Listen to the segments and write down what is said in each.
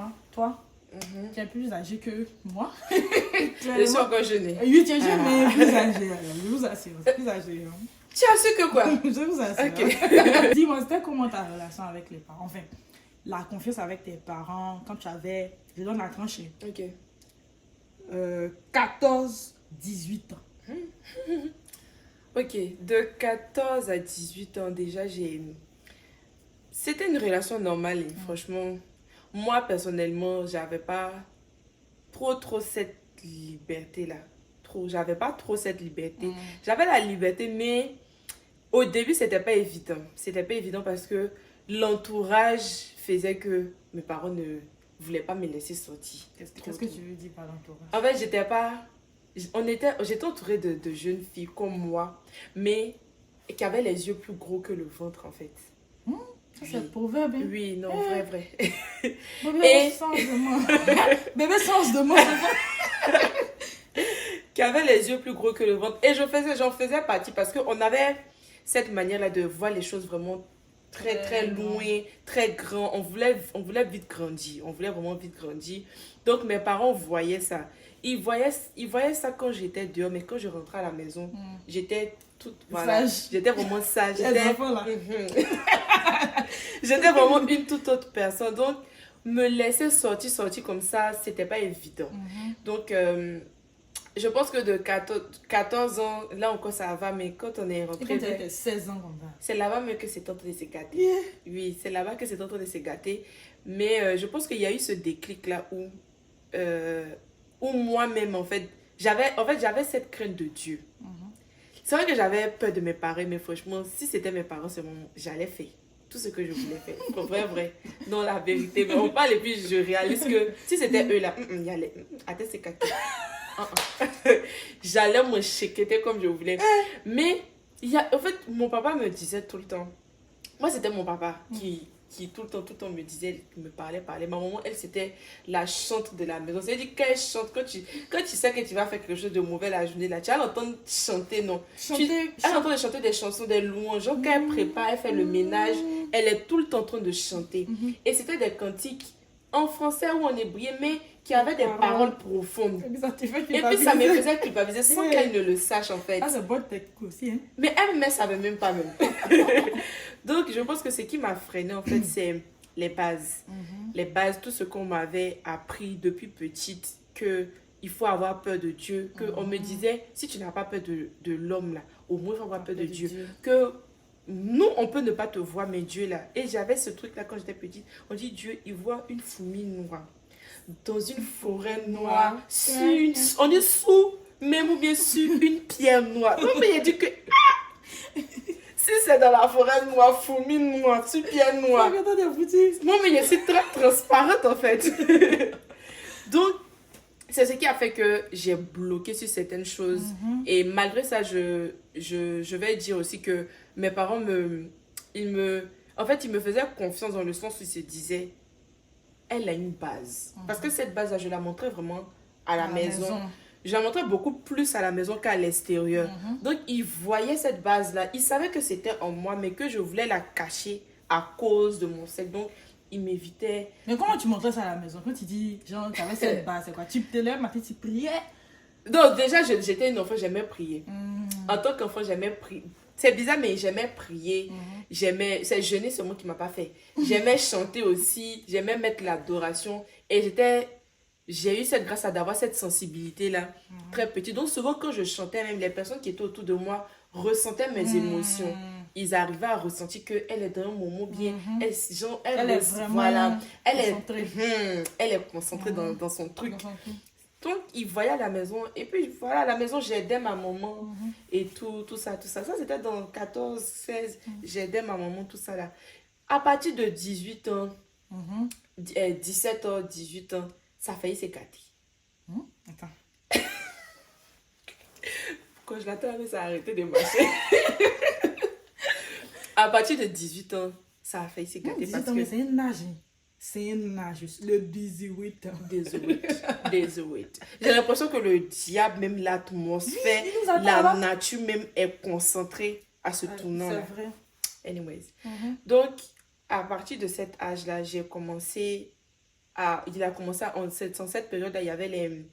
parents. Toi, tu es plus âgé que moi. Je suis encore jeune. Oui, tu es jeune, mais plus âgé. Je vous assure, plus âgé. Tu as su que quoi? Je vous assure. Ok. Dis-moi, c'était comment ta relation avec les parents? Enfin, la confiance avec tes parents quand tu avais, je donne la tranchée, Ok. 14, 18 ans. Ok, de 14 à 18 ans, déjà, c'était une relation normale, et franchement. Moi, personnellement, j'avais pas trop cette liberté-là. J'avais pas trop cette liberté. J'avais la liberté, mais au début, c'était pas évident. C'était pas évident parce que l'entourage faisait que mes parents ne voulaient pas me laisser sortir. Qu'est-ce que tu veux dire par l'entourage? En fait, j'étais entourée de jeunes filles comme moi, mais qui avaient les yeux plus gros que le ventre, en fait. Ça, c'est le proverbe. Hein? Oui, non, vrai. Bébé, change de mot. Bébé, change de mot. Qui avaient les yeux plus gros que le ventre. Et j'en faisais partie parce qu'on avait cette manière-là de voir les choses vraiment très loin, très grand. On voulait vite grandir. On voulait vraiment vite grandir. Donc, mes parents voyaient ça. Ils voyaient ça quand j'étais dehors, mais quand je rentrais à la maison, j'étais toute... Voilà, sage. j'étais vraiment sage. Les enfants, là. J'étais vraiment une toute autre personne. Donc, me laisser sortir comme ça, c'était pas évident. Donc, je pense que de 14 ans, là encore ça va, mais quand on est Et rentré... quand tu avais 16 ans, comme ça. C'est là-bas même que c'est en train de se gâter. Yeah. Oui, c'est là-bas que c'est en train de se gâter. Mais je pense qu'il y a eu ce déclic-là où moi-même, en fait, j'avais cette crainte de Dieu. C'est vrai que j'avais peur de mes parents, mais franchement, si c'était mes parents seulement, j'allais faire tout ce que je voulais faire. Vrai. Non, la vérité. Mais on parle et puis je réalise que si c'était eux là, il y allait. Attends, c'est caca. J'allais me chiqueter comme je voulais. Mais, en fait, mon papa me disait tout le temps. Moi, c'était mon papa qui tout le temps me disait, me parlait. Ma maman, elle, c'était la chante de la maison. C'est-à-dire qu'elle chante, quand tu sais que tu vas faire quelque chose de mauvais la journée, là, tu vas l'entendre chanter, non. Elle entend chanter des chansons, des louanges. Genre, quand elle prépare, elle fait le ménage, elle est tout le temps en train de chanter. Et c'était des cantiques en français ou en hébreu, mais qui avaient des paroles profondes. Et puis, ça me faisait culpabiliser sans qu'elle ne le sache, en fait. Ah, c'est bonne technique aussi, hein. Mais elle ne savait même pas. Donc, je pense que ce qui m'a freinée, en fait, c'est les bases. Les bases, tout ce qu'on m'avait appris depuis petite, qu'il faut avoir peur de Dieu. On me disait, si tu n'as pas peur de l'homme, là, au moins il faut avoir peur de Dieu. Que nous, on peut ne pas te voir, mais Dieu, là. Et j'avais ce truc-là quand j'étais petite. On dit, Dieu, il voit une fourmi noire dans une forêt noire. On est sous, même ou bien sur une pierre noire. Non, mais il a dit que... Si c'est dans la forêt noire, fourmi noire, sur pierre noire. Non, mais je suis très transparente en fait. Donc, c'est ce qui a fait que j'ai bloqué sur certaines choses. Et malgré ça, je vais dire aussi que mes parents ils me faisaient confiance dans le sens où ils se disaient, elle a une base. Parce que cette base-là, je la montrais vraiment à la maison. Je la montrais beaucoup plus à la maison qu'à l'extérieur. Donc, ils voyaient cette base-là. Ils savaient que c'était en moi, mais que je voulais la cacher à cause de mon sexe. Donc, ils m'évitaient. Mais comment tu montrais ça à la maison? Quand tu dis, genre, tu avais cette base, c'est quoi? Tu te lèves, matin, tu priais? Donc, déjà, j'étais une enfant, j'aimais prier. En tant qu'enfant, j'aimais prier. C'est bizarre, mais j'aimais prier. C'est jeûner, c'est moi qui ne m'a pas fait. J'aimais chanter aussi. J'aimais mettre l'adoration. Et j'ai eu cette grâce d'avoir cette sensibilité-là, très petite. Donc, souvent, quand je chantais, même les personnes qui étaient autour de moi ressentaient mes émotions. Ils arrivaient à ressentir qu'elle est dans un moment bien. Elle est vraiment voilà, elle est concentrée dans son truc. Donc, ils voyaient à la maison. Et puis, voilà, à la maison, j'aidais ma maman. Et tout ça. Ça, c'était dans 14, 16. J'aidais ma maman, tout ça là. À partir de 18 ans, 17 ans, 18 ans, ça a failli s'écarter. Attends. Quand je l'attends, ça a arrêté de marcher. À partir de 18 ans, ça a failli s'écarter. Parce que c'est une nage. C'est une nage. Le 18 ans. Désolé. J'ai l'impression que le diable, même l'atmosphère, la nature même est concentrée à ce tournant-là. C'est vrai. Anyways. Donc, à partir de cet âge-là, j'ai commencé il a commencé en cette période-là, il y avait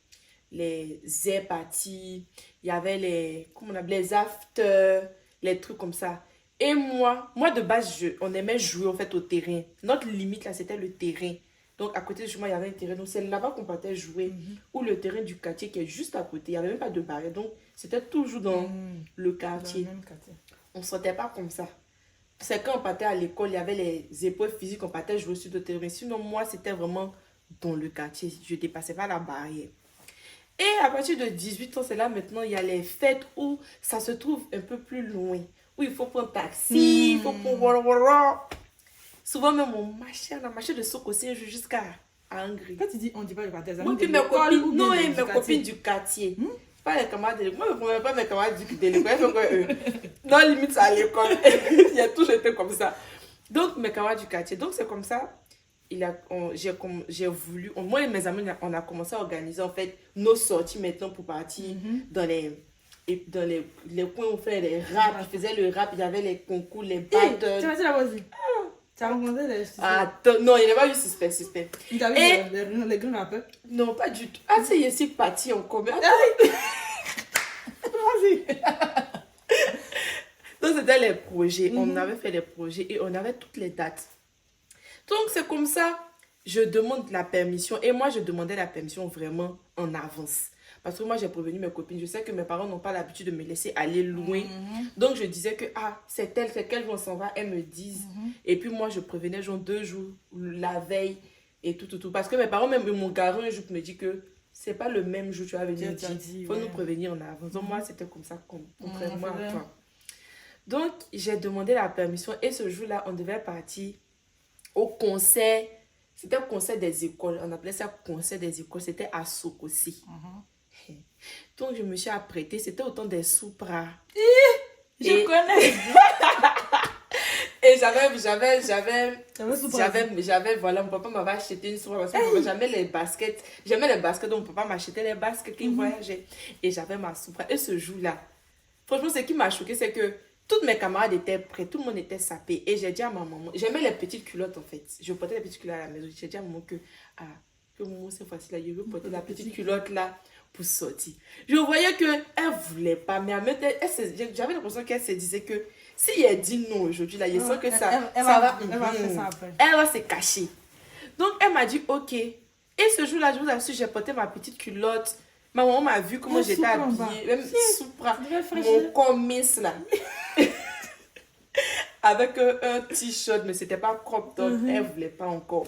les air parties, il y avait comment on appelle, les after, les trucs comme ça. Et moi de base, on aimait jouer en fait au terrain. Notre limite là, c'était le terrain. Donc à côté de chez moi, il y avait un terrain. Donc c'est là-bas qu'on partait jouer. Ou le terrain du quartier qui est juste à côté. Il n'y avait même pas de barrière. Donc c'était toujours dans le quartier. Dans le même quartier. On ne sortait pas comme ça. C'est quand on partait à l'école, il y avait les épreuves physiques, on partait jouer sur le terrain. Sinon, moi, c'était vraiment dans le quartier. Je ne dépassais pas la barrière. Et à partir de 18 ans, c'est là maintenant, il y a les fêtes où ça se trouve un peu plus loin. Où il faut prendre taxi, il faut prendre... Souvent même, on marchait de Sokossi jusqu'à Angry. Quand tu dis on dit pas le quartier, ça Moi, puis mes copines, non, mes copines du quartier. Pas les camarades de l'école. Moi, je ne prenais pas mes camarades de l'école. Non, limite, c'est à l'école. Il a toujours été comme ça. Donc, mes camarades du quartier. Donc, c'est comme ça. J'ai voulu... Moi et mes amis, on a commencé à organiser, en fait, nos sorties maintenant pour partir dans les coins où on fait les rap. Je faisais le rap, il y avait les concours, les battles. Tu vas dire là-bas aussi. Tu as rencontré les suspects? Non, il n'y a pas eu suspect. Tu as vu les grands rappeurs? Non, pas du tout. Ah, c'est ici parti en commun. Vas-y. Donc, c'était les projets. On avait fait les projets et on avait toutes les dates. Donc, c'est comme ça, je demande la permission. Et moi, je demandais la permission vraiment en avance. Parce que moi, j'ai prévenu mes copines. Je sais que mes parents n'ont pas l'habitude de me laisser aller loin. Donc, je disais que, c'est quel jour on s'en va. Elles me disent. Et puis, moi, je prévenais genre 2 jours, la veille et tout. Parce que mes parents, même, m'ont garé un jour pour me dire que c'est pas le même jour que tu vas venir dire. Il faut nous prévenir en avance. Donc, moi, c'était comme ça, contrairement à toi. Donc, j'ai demandé la permission. Et ce jour-là, on devait partir au concert. C'était au concert des écoles. On appelait ça concert des écoles. C'était à Sokossi. Donc, je me suis apprêtée. C'était au temps des Supra. Je connais. Et voilà, mon papa m'avait acheté une Supra parce que j'aimais les baskets. J'aimais les baskets, donc mon papa m'achetait les baskets qu'il voyageait. Et j'avais ma Supra. Et ce jour-là, franchement, ce qui m'a choqué, c'est que toutes mes camarades étaient prêts, tout le monde était sapé. Et j'ai dit à ma maman, j'aimais les petites culottes en fait. Je portais les petites culottes à la maison. J'ai dit à maman que maman, cette fois-ci là, je veux porter la petite culotte là pour sortir. Je voyais qu'elle ne voulait pas, mais j'avais l'impression qu'elle se disait que si elle dit non aujourd'hui là, je sens que ça va faire ça après. Elle va se cacher. Donc elle m'a dit ok. Et ce jour-là, je vous assure, j'ai porté ma petite culotte. Ma maman m'a vu comment j'étais habillée, même Supra, mon corps mince là. Avec un t-shirt, mais c'était pas crop top, elle voulait pas encore.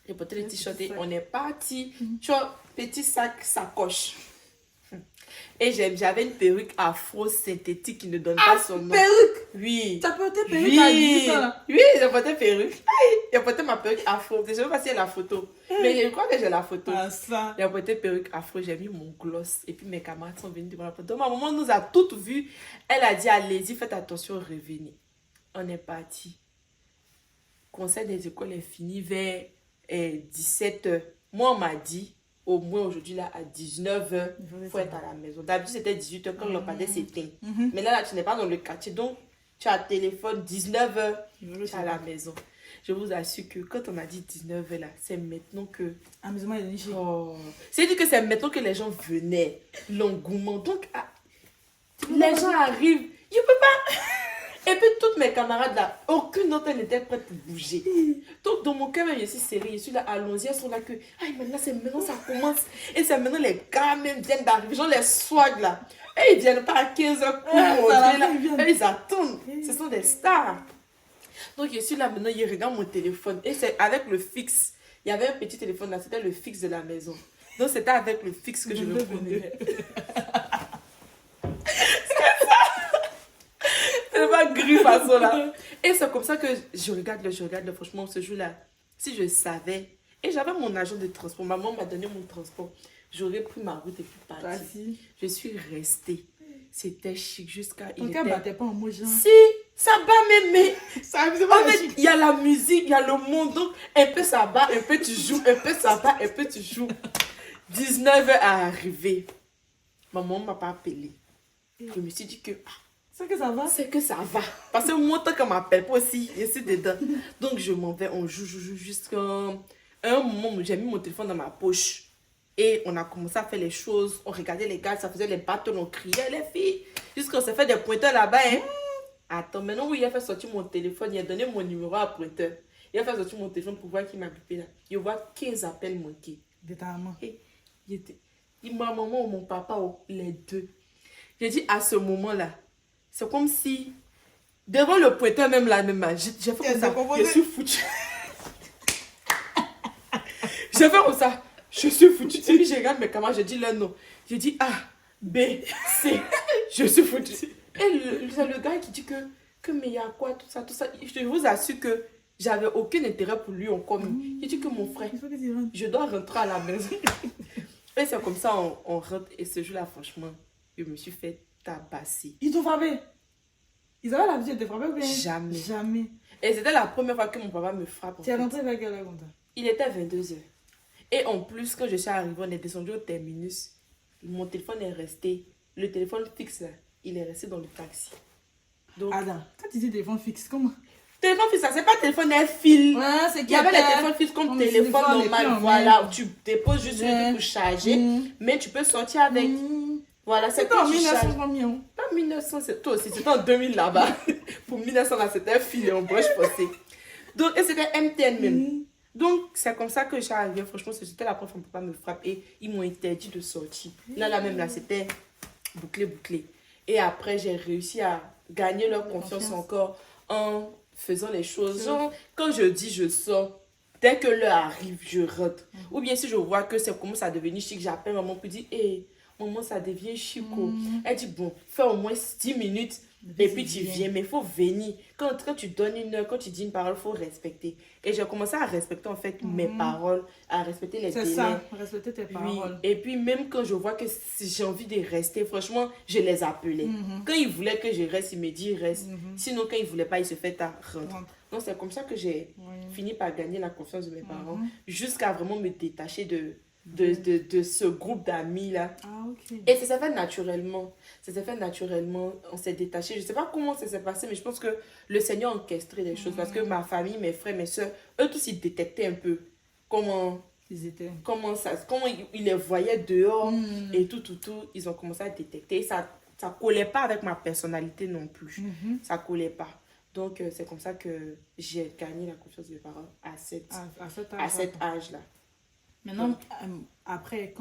J'ai porté le t-shirt et on est parti. Tu vois, petit sac, sacoche. Et j'avais une perruque afro synthétique qui ne donne pas son nom. Perruque? Oui. Tu as porté perruque à 18 ans là? Oui, j'ai porté perruque. J'ai porté ma perruque afro. Je ne sais pas si elle a la photo. Mais je crois que j'ai la photo. Ça. J'ai porté perruque afro, j'ai mis mon gloss. Et puis mes camarades sont venus devant la photo. Ma maman nous a toutes vues. Elle a dit, allez-y, faites attention, revenez. On est parti. Conseil des écoles est fini vers 17h. Moi, on m'a dit, au moins aujourd'hui, là, à 19h, il faut être à la maison. D'habitude, c'était 18h quand l'opérateur s'éteint. Mais là, tu n'es pas dans le quartier. Donc, tu as téléphone, 19h, tu es à la maison. Je vous assure que quand on a dit 19h, là, c'est maintenant que... Amusement et niché. C'est-à-dire que c'est maintenant que les gens venaient. L'engouement. Donc, les gens arrivent. Je peux pas... Et puis toutes mes camarades là, aucune d'entre elles n'était prête pour bouger. Donc dans mon cœur, je suis sérieux, je suis là, allons-y, elles sont là que, maintenant ça commence. Et c'est maintenant les gars même viennent d'arriver, genre les swags là. Et ils viennent pas à 15h pour ils attendent. Ce sont des stars. Donc je suis là maintenant, je regarde mon téléphone. Et c'est avec le fixe. Il y avait un petit téléphone là, c'était le fixe de la maison. Donc c'était avec le fixe que je le prenais. Pas gris façon là. Et c'est comme ça que je regarde, franchement, ce jour-là, si je savais, et j'avais mon agent de transport, maman m'a donné mon transport, j'aurais pris ma route et puis parti. Je suis restée. C'était chic jusqu'à... Ton cœur battait pas en mot genre. Si, ça bat même, mais... En fait, il y a la musique, il y a le monde, donc un peu ça bat, un peu tu joues, un peu ça bat, un peu tu joues. 19h à arriver. Maman ne m'a pas appelé. Je me suis dit que... C'est que ça va? C'est que ça va. Parce que moi, tant qu'on m'appelle pas aussi, je suis dedans. Donc, je m'en vais, on joue jusqu'à À un moment, j'ai mis mon téléphone dans ma poche. Et on a commencé à faire les choses. On regardait les gars, ça faisait les battles, on criait, les filles. Jusqu'on s'est fait des pointeurs là-bas. Hein. Attends, maintenant, oui, il a fait sortir mon téléphone. Il a donné mon numéro à pointeur. Il a fait sortir mon téléphone pour voir qui m'a bipé là. Il voit 15 appels manqués. Détaillement. Et ma maman ou mon papa, les deux. J'ai dit à ce moment-là, c'est comme si, devant le pointeur même là, j'ai fait comme ça. Je suis foutu. J'ai fait comme ça. Je suis foutu. Et puis je regarde mes camarades, je dis leur nom. Je dis A, B, C. Je suis foutu. Et c'est le gars qui dit que mais il y a quoi, tout ça, tout ça. Je vous assure que j'avais aucun intérêt pour lui encore. Il dit que mon frère, je dois rentrer à la maison. Et c'est comme ça, on rentre. Et ce jour-là, franchement, je me suis fait tabasser. Ils t'ont frappé? Ils avaient l'habitude de te frapper ou bien? Jamais. Jamais. Et c'était la première fois que mon papa me frappe. Tu es rentré vers quelle heure? Il était 22h. Et en plus, quand je suis arrivée, on est descendu au terminus. Mon téléphone est resté. Le téléphone fixe, là, il est resté dans le taxi. Donc, Adam, quand tu dis téléphone fixe, comment? Téléphone fixe, ça, c'est pas téléphone, un fil. Ouais, c'est Il y avait les téléphones fixes comme téléphone normal. Voilà, tu déposes juste le truc pour charger. Mais tu peux sortir avec. Voilà, c'est en 1900 combien? Pas 1900, c'est toi aussi. C'était en 2000 là-bas. Pour 1900, là, c'était un fil en broche forcée. Donc, et c'était MTN même. Donc, c'est comme ça que je suis arrivée. Franchement, c'était la première fois que mon papa me frappe et ils m'ont interdit de sortir. Là même, là, c'était bouclé. Et après, j'ai réussi à gagner leur confiance encore en faisant les choses. Genre, quand je dis je sors, dès que l'heure arrive, je rentre. Ou bien si je vois que ça commence à devenir chic, j'appelle maman pour dire, hé, maman, ça devient chic. Elle dit, bon, fais au moins 10 minutes. Et puis tu viens, mais il faut venir. Quand tu donnes une heure, quand tu dis une parole, il faut respecter. Et j'ai commencé à respecter en fait mes paroles, à respecter les délais. C'est ça, respecter tes paroles. Oui. Et puis même quand je vois que si j'ai envie de rester, franchement, je les appelais. Quand ils voulaient que je reste, ils me disent reste. Sinon, quand ils ne voulaient pas, ils se font rentrer. Donc c'est comme ça que j'ai fini par gagner la confiance de mes parents, jusqu'à vraiment me détacher de ce groupe d'amis là. Ah, ok. Et ça s'est fait naturellement. On s'est détaché. Je ne sais pas comment ça s'est passé, mais je pense que le Seigneur a orchestré des choses. Parce que ma famille, mes frères, mes soeurs, eux tous, ils détectaient un peu comment ils les voyaient dehors et tout. Ils ont commencé à détecter. Ça ne collait pas avec ma personnalité non plus. Ça ne collait pas. Donc, c'est comme ça que j'ai gagné la confiance de mes parents à cet âge-là. Maintenant, après,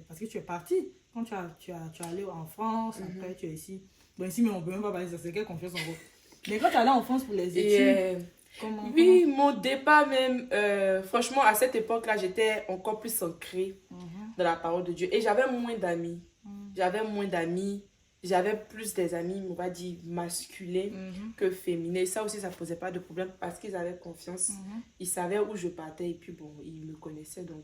parce que tu es parti, quand tu es allé en France, après tu es ici. Bon, ici, mais on ne peut même pas parler de ça, c'est quelle confiance en vous. Mais quand tu es allé en France pour les études, comment? Mon départ même, franchement, à cette époque-là, j'étais encore plus ancrée dans la parole de Dieu. Et j'avais moins d'amis. J'avais plus des amis, on va dire, masculins que féminins. Ça aussi, ça ne posait pas de problème parce qu'ils avaient confiance. Ils savaient où je partais et puis bon, ils me connaissaient. Donc,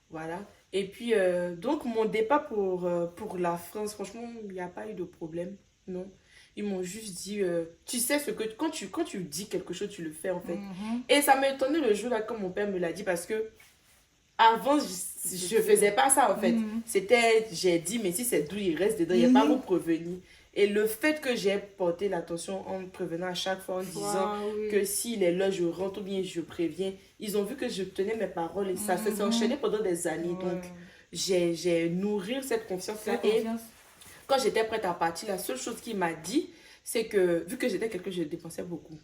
voilà. Et puis, donc, mon départ pour la France, franchement, il n'y a pas eu de problème. Non. Ils m'ont juste dit, tu sais ce que... Quand tu dis quelque chose, tu le fais en fait. Et ça m'a étonné le jour là, quand mon père me l'a dit parce que avant, je ne faisais pas ça en fait. C'était, j'ai dit, mais si c'est d'où il reste dedans, il n'y a pas à vous prévenir. Et le fait que j'ai porté l'attention en me prévenant à chaque fois en disant que s'il est là, je rentre ou bien je préviens, ils ont vu que je tenais mes paroles et ça s'est enchaîné pendant des années. Donc, j'ai nourri cette confiance-là. Et quand j'étais prête à partir, la seule chose qu'il m'a dit, c'est que vu que j'étais quelqu'un, je dépensais beaucoup.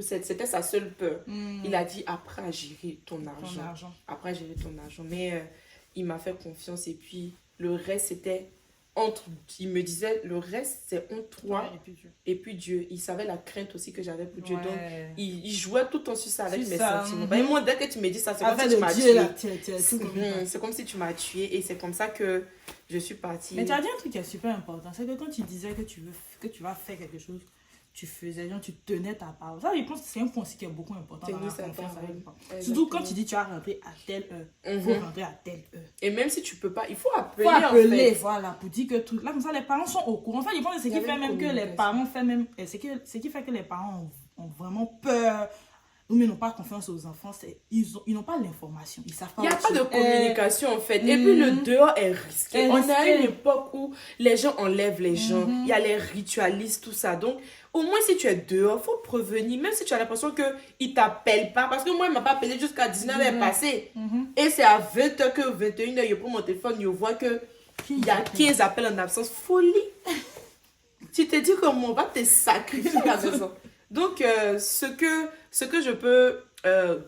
C'était sa seule peur. Il a dit, après à gérer ton argent. Après à gérer ton argent. Mais il m'a fait confiance. Et puis, le reste, c'était il me disait, le reste, c'est entre toi et puis Dieu. Il savait la crainte aussi que j'avais pour Dieu. Donc, il jouait tout le temps sur ça avec mes sentiments. Et moi, dès que tu me dis ça, c'est comme si tu m'as tué. C'est comme si tu m'as tué. Et c'est comme ça que je suis partie. Mais tu as dit un truc qui est super important. C'est que quand tu disais que tu vas faire quelque chose, tu faisais, genre, tu tenais ta parole. Ça, je pense que c'est un point aussi qui est beaucoup important dans la confiance avec les parents. Surtout quand tu dis tu vas rentrer à telle heure, il faut rentrer à telle heure. Et même si tu peux pas, il faut appeler. En fait. Voilà, pour dire que tout. Là, comme ça, les parents sont au courant. En fait, je pense que ce qui fait même que les parents ce qui fait que les parents ont vraiment peur ou ils n'ont pas confiance aux enfants, ils n'ont pas l'information. Ils savent pas. Il n'y a pas de communication en fait. Et puis le dehors est risqué. On est à une époque où les gens enlèvent les gens. Il y a les ritualistes, tout ça. Donc, au moins si tu es dehors, il faut prévenir. Même si tu as l'impression qu'ils ne t'appellent pas. Parce que moi, il ne m'a pas appelé jusqu'à 19h passé. Et c'est à 20h que 21h, je prends mon téléphone, je vois qu'il y a 15 appels en absence. Folie. Tu te dis comment on va te sacrifier à la maison. Donc, ce que je peux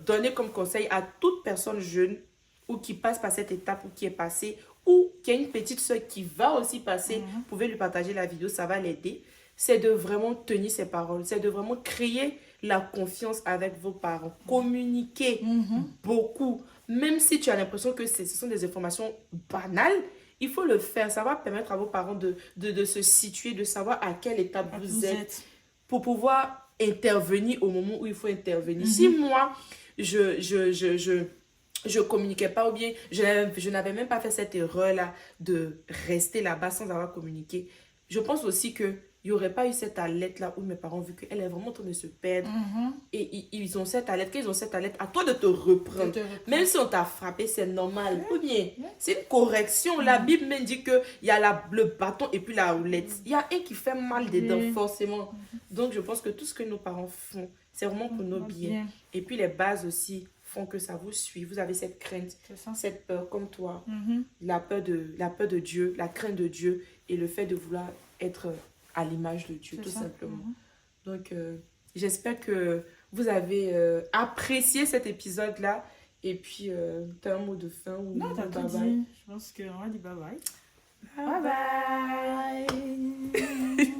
donner comme conseil à toute personne jeune ou qui passe par cette étape ou qui est passée ou qui a une petite soeur qui va aussi passer, vous pouvez lui partager la vidéo, ça va l'aider. C'est de vraiment tenir ses paroles, c'est de vraiment créer la confiance avec vos parents. Communiquer beaucoup. Même si tu as l'impression que ce sont des informations banales, il faut le faire. Ça va permettre à vos parents de se situer, de savoir à quelle étape vous êtes pour pouvoir intervenir au moment où il faut intervenir. Si moi, je communiquais pas ou bien je n'avais même pas fait cette erreur-là de rester là-bas sans avoir communiqué, je pense aussi que il n'y aurait pas eu cette alerte-là où mes parents ont vu qu'elle est vraiment en train de se perdre. Et ils ont cette alerte. Quand ils ont cette alerte, à toi de te reprendre. Même si on t'a frappé, c'est normal. Ou bien, c'est une correction. La Bible même dit qu'il y a le bâton et puis la roulette. Il y a un qui fait mal dedans, forcément. Donc, je pense que tout ce que nos parents font, c'est vraiment pour nos biens. Et puis, les bases aussi font que ça vous suit. Vous avez cette crainte, cette peur comme toi. La peur de Dieu, la crainte de Dieu et le fait de vouloir être à l'image de Dieu, tout simplement. Donc, j'espère que vous avez apprécié cet épisode-là. Et puis, tu as un mot de fin ou non, t'as tout dit. Je pense qu'on va dire bye bye. Bye bye.